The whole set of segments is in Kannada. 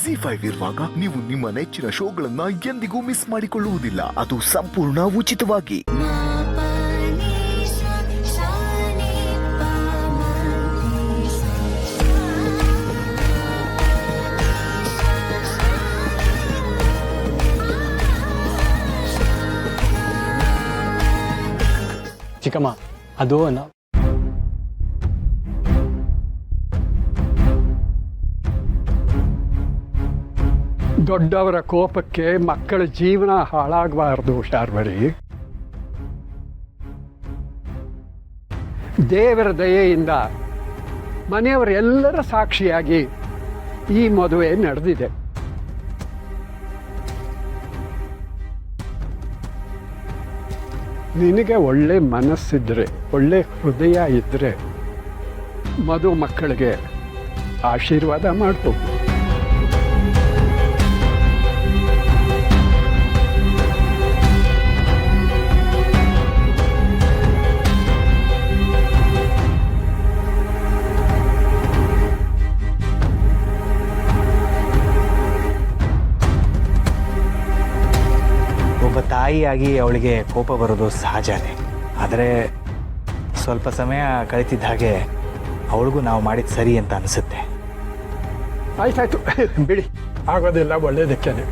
ಜಿ5 ಇರುವಾಗ ನೀವು ನಿಮ್ಮ ನೆಚ್ಚಿನ ಶೋಗಳನ್ನ ಎಂದಿಗೂ ಮಿಸ್ ಮಾಡಿಕೊಳ್ಳುವುದಿಲ್ಲ. ಅದು ಸಂಪೂರ್ಣ ಉಚಿತವಾಗಿ. ಚಿಕ್ಕಮ್ಮ, ಅದು ದೊಡ್ಡವರ ಕೋಪಕ್ಕೆ ಮಕ್ಕಳ ಜೀವನ ಹಾಳಾಗಬಾರ್ದು ಶಾರ್ವರಿ. ದೇವರ ದಯೆಯಿಂದ ಮನೆಯವರೆಲ್ಲರ ಸಾಕ್ಷಿಯಾಗಿ ಈ ಮದುವೆ ನಡೆದಿದೆ. ನಿನಗೆ ಒಳ್ಳೆ ಮನಸ್ಸಿದ್ರೆ, ಒಳ್ಳೆ ಹೃದಯ ಇದ್ದರೆ ಮಧು ಮಕ್ಕಳಿಗೆ ಆಶೀರ್ವಾದ ಮಾಡ್ಕೊ. ಒಬ್ಬ ತಾಯಿಯಾಗಿ ಅವಳಿಗೆ ಕೋಪ ಬರೋದು ಸಹಜನೇ. ಆದರೆ ಸ್ವಲ್ಪ ಸಮಯ ಕಳೀತಿದ್ದ ಹಾಗೆ ಅವಳಿಗೂ ನಾವು ಮಾಡಿದ ಸರಿ ಅಂತ ಅನಿಸುತ್ತೆ. ಆಯ್ತಾಯ್ತು ಬಿಡಿ, ಆಗೋದೆಲ್ಲ ಒಳ್ಳೇದಕ್ಕೇನೆ.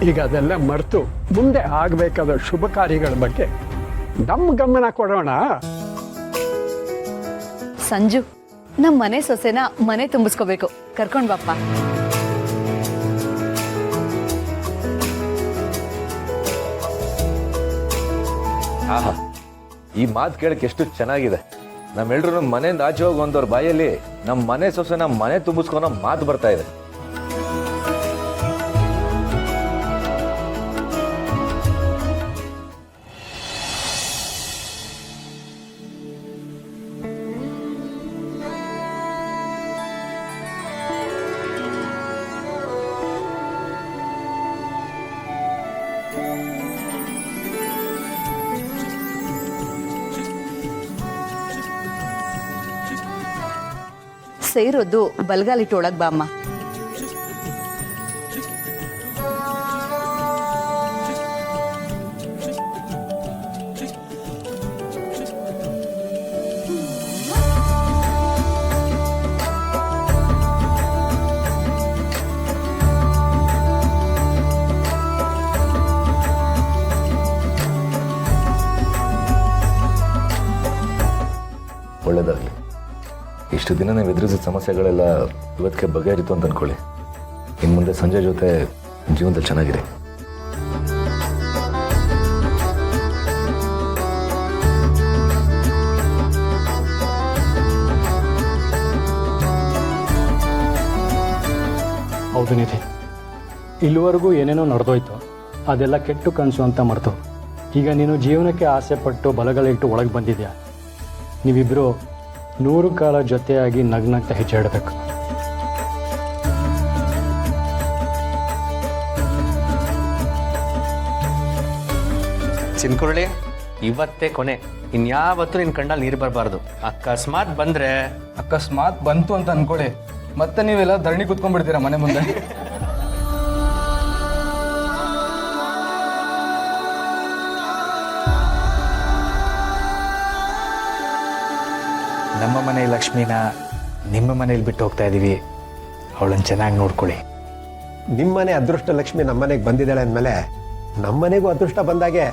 ಈಗ ಅದೆಲ್ಲ ಮರೆತು ಮುಂದೆ ಆಗಬೇಕಾದ ಶುಭ ಕಾರ್ಯಗಳ ಬಗ್ಗೆ ನಮ್ಮ ಗಮನ ಕೊಡೋಣ. ಸಂಜು, ನಮ್ಮ ಮನೆ ಸೊಸೆನ ಮನೆ ತುಂಬಿಸ್ಕೋಬೇಕು, ಕರ್ಕೊಂಡ್ ಬಾಪ್ಪ. ಆಹಾ, ಈ ಮಾತು ಕೇಳಕ್ಕೆ ಎಷ್ಟು ಚೆನ್ನಾಗಿದೆ. ನಮ್ಮೆಲ್ರೂ ಮನೆಯಿಂದ ಆಚೆ ಹೋಗಿ ಒಂದವ್ರ ಬಾಯಲ್ಲಿ ನಮ್ಮ ಮನೆ ಸೊಸೆನ ಮನೆ ತುಂಬಿಸ್ಕೊನೋ ಮಾತು ಬರ್ತಾ ಇದೆ. ಸೇರೋದು ಬಲ್ಗಾಲಿಟ್ಟು ಒಳಗ್ ಬಾಮ್ಮ. ಒಳ್ಳೇದಾಗಲಿ. ಇಷ್ಟು ದಿನ ನೀವು ಎದುರಿಸಿದ ಸಮಸ್ಯೆಗಳೆಲ್ಲ ಇವತ್ತಿಗೆ ಬಗೆಹರಿತು ಅಂತ ಅಂದ್ಕೊಳ್ಳಿ. ಇನ್ನು ಮುಂದೆ ಸಂಜೆ ಜೊತೆ ಜೀವನದಲ್ಲಿ ಚೆನ್ನಾಗಿದೆ. ಹೌದು ನಿಧಿ, ಇಲ್ಲಿವರೆಗೂ ಏನೇನೋ ನಡೆದೋಯ್ತು, ಅದೆಲ್ಲ ಕೆಟ್ಟು ಕನಸು ಅಂತ ಮರೆತು ಈಗ ನೀನು ಜೀವನಕ್ಕೆ ಆಸೆ ಪಟ್ಟು ಬಲಗಳಿಟ್ಟು ಒಳಗೆ ಬಂದಿದ್ಯಾ. ನೀವಿಬ್ಬರು 100 ಕಾಲ ಜೊತೆಯಾಗಿ ನಗ್ನಗ್ತ ಹೆಜ್ಜೆ ಇಡಬೇಕು. ಚಿನ್ಕುರುಳಿ, ಇವತ್ತೇ ಕೊನೆ. ಇನ್ಯಾವತ್ತೂ ನಿನ್ನ ಕಣ್ಣಲ್ಲಿ ನೀರು ಬರಬಾರ್ದು. ಅಕಸ್ಮಾತ್ ಬಂದರೆ ಅಕಸ್ಮಾತ್ ಬಂತು ಅಂತ ಅನ್ಕೊಳ್ಳಿ, ಮತ್ತೆ ನೀವೆಲ್ಲ ಧರಣಿ ಕೂತ್ಕೊಂಡ್ಬಿಡ್ತೀರಾ ಮನೆ ಮುಂದೆ. ನಮ್ಮ ಮನೆ ಲಕ್ಷ್ಮಿನ ನಿಮ್ಮ ಮನೇಲಿ ಬಿಟ್ಟು ಹೋಗ್ತಾ ಇದ್ದೀವಿ. ಅವಳನ್ನು ಚೆನ್ನಾಗಿ ನೋಡ್ಕೊಳ್ಳಿ. ನಿಮ್ಮನೆ ಅದೃಷ್ಟ ಲಕ್ಷ್ಮಿ ನಮ್ಮನೆಗೆ ಬಂದಿದ್ದಾಳೆ ಅಂದಮೇಲೆ ನಮ್ಮನೆಗೂ ಅದೃಷ್ಟ ಬಂದಾಗೆ.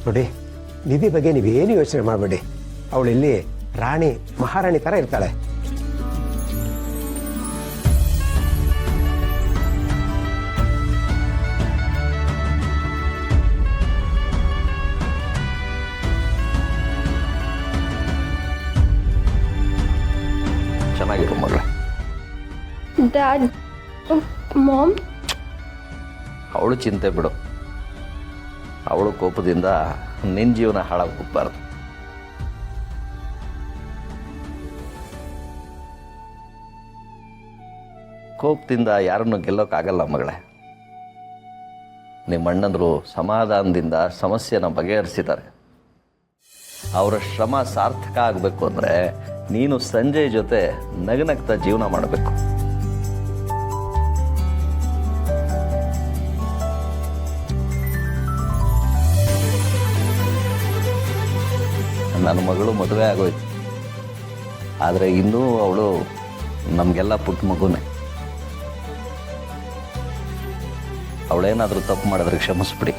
ನೋಡಿ, ನಿಧಿ ಬಗ್ಗೆ ನೀವೇನು ಯೋಚನೆ ಮಾಡಬೇಡಿ. ಅವಳು ಇಲ್ಲಿ ರಾಣಿ ಮಹಾರಾಣಿ ಥರ ಇರ್ತಾಳೆ. ಚೆನ್ನಾಗಿರೋ ಮಗಳೇ. ಡ್ಯಾಡ್, ಮಾಮ್, ಅವಳು ಚಿಂತೆ ಬಿಡು. ಅವಳು ಕೋಪದಿಂದ ನಿನ್ನ ಜೀವನ ಹಾಳಾಗಿ ಹೋಗ್ಬಾರ್ದು. ಕೋಪದಿಂದ ಯಾರನ್ನು ಗೆಲ್ಲೋಕ್ಕಾಗಲ್ಲ ಮಗಳೇ. ನಿಮ್ಮ ಅಣ್ಣಂದರು ಸಮಾಧಾನದಿಂದ ಸಮಸ್ಯೆನ ಬಗೆಹರಿಸಿದ್ದಾರೆ. ಅವರ ಶ್ರಮ ಸಾರ್ಥಕ ಆಗಬೇಕು ಅಂದರೆ ನೀನು ಸಂಜಯ್ ಜೊತೆ ನಗನಗ್ತಾ ಜೀವನ ಮಾಡಬೇಕು. ನನ್ನ ಮಗಳು ಮದುವೆ ಆಗೋಯ್ತು, ಆದರೆ ಇನ್ನೂ ಅವಳು ನಮಗೆಲ್ಲ ಪುಟ್ಟ ಮಗುನೇ. ಅವಳೇನಾದರೂ ತಪ್ಪು ಮಾಡಿದ್ರೆ ಕ್ಷಮಿಸ್ಬಿಡಿ.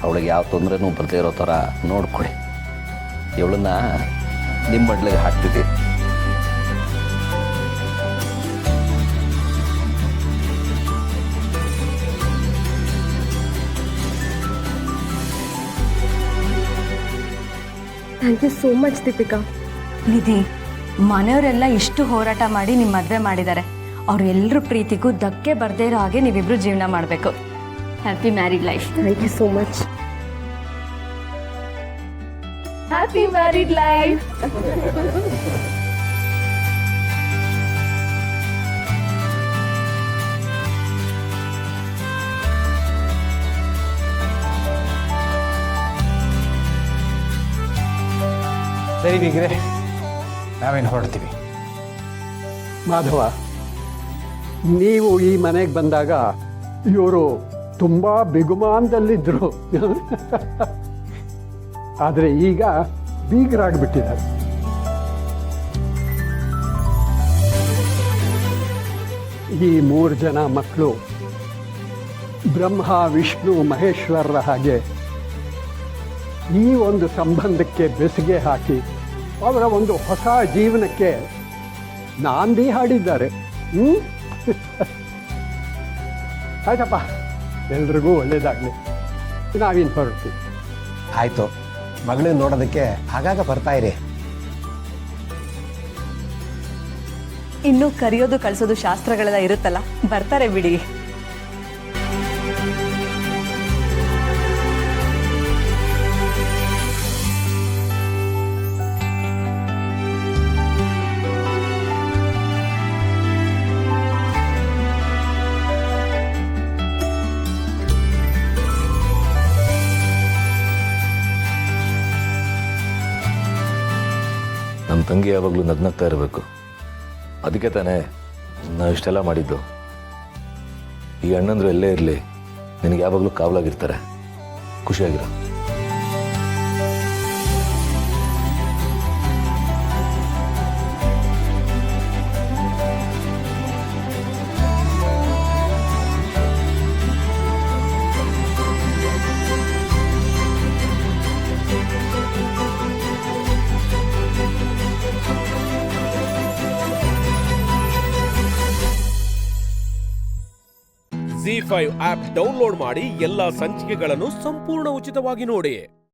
ಅವಳಿಗೆ ಯಾವ ತೊಂದರೆನೂ ಬರ್ದೇ ಇರೋ ಥರ ನೋಡ್ಕೊಳ್ಳಿ. ಇವಳನ್ನ ನಿಮ್ಮ ಮಡ್ಲಿಗೆ ಹಾಕ್ತಿದ್ದೀವಿ. Thank you so much Deepika. Nidhi, ಮನೆಯವರೆಲ್ಲ ಇಷ್ಟು ಹೋರಾಟ ಮಾಡಿ ನಿಮ್ಮ ಮದುವೆ ಮಾಡಿದ್ದಾರೆ. ಅವ್ರೆಲ್ಲರ ಪ್ರೀತಿಗೂ ಧಕ್ಕೆ ಬರ್ದೇ ಇರೋ ಹಾಗೆ ನೀವಿಬ್ರು ಜೀವನ ಮಾಡಬೇಕು. Happy married life. Thank you so much. Happy married life. ಸರಿ ಬೀಗ್ರೆ, ನಾವೇನು ಹೊರಡ್ತೀವಿ. ಮಾಧವ, ನೀವು ಈ ಮನೆಗೆ ಬಂದಾಗ ಇವರು ತುಂಬ ಬಿಗುಮಾನದಲ್ಲಿದ್ದರು. ಆದರೆ ಈಗ ಬೀಗರಾಗ್ಬಿಟ್ಟಿದ್ದಾರೆ. ಈ 3 ಜನ ಮಕ್ಕಳು ಬ್ರಹ್ಮ, ವಿಷ್ಣು, ಮಹೇಶ್ವರರ ಹಾಗೆ ಈ ಒಂದು ಸಂಬಂಧಕ್ಕೆ ಬೆಸುಗೆ ಹಾಕಿ ಅವರ ಒಂದು ಹೊಸ ಜೀವನಕ್ಕೆ ನಾಂದಿ ಹಾಡಿದ್ದಾರೆ. ಆಯ್ತಪ್ಪ, ಎಲ್ರಿಗೂ ಒಳ್ಳೇದಾಗಲಿ. ನಾವಿನ್ನು ಹೊರಡ್ತೀವಿ. ಆಯಿತು, ಮಗಳನ್ನ ನೋಡೋದಕ್ಕೆ ಆಗಾಗ ಬರ್ತಾ ಇರಿ. ಇನ್ನು ಕರೆಯೋದು ಕಳಿಸೋದು ಶಾಸ್ತ್ರಗಳೆಲ್ಲ ಇರುತ್ತಲ್ಲ, ಬರ್ತಾರೆ ಬಿಡಿ. ನಮ್ಮ ತಂಗಿ ಯಾವಾಗಲೂ ನಗ್ನಗ್ತಾ ಇರಬೇಕು. ಅದಕ್ಕೆ ತಾನೇ ನಾವು ಇಷ್ಟೆಲ್ಲ ಮಾಡಿದ್ದು. ಈ ಅಣ್ಣಂದ್ರು ಎಲ್ಲೇ ಇರಲಿ, ನಿನಗೆ ಯಾವಾಗಲೂ ಕಾವಲಾಗಿರ್ತಾರೆ. ಖುಷಿಯಾಗಿರೋ. ZEE5 ಆಪ್ ಡೌನ್ಲೋಡ್ ಮಾಡಿ ಎಲ್ಲಾ ಸಂಚಿಕೆಗಳನ್ನು ಸಂಪೂರ್ಣ ಉಚಿತವಾಗಿ ನೋಡಿ.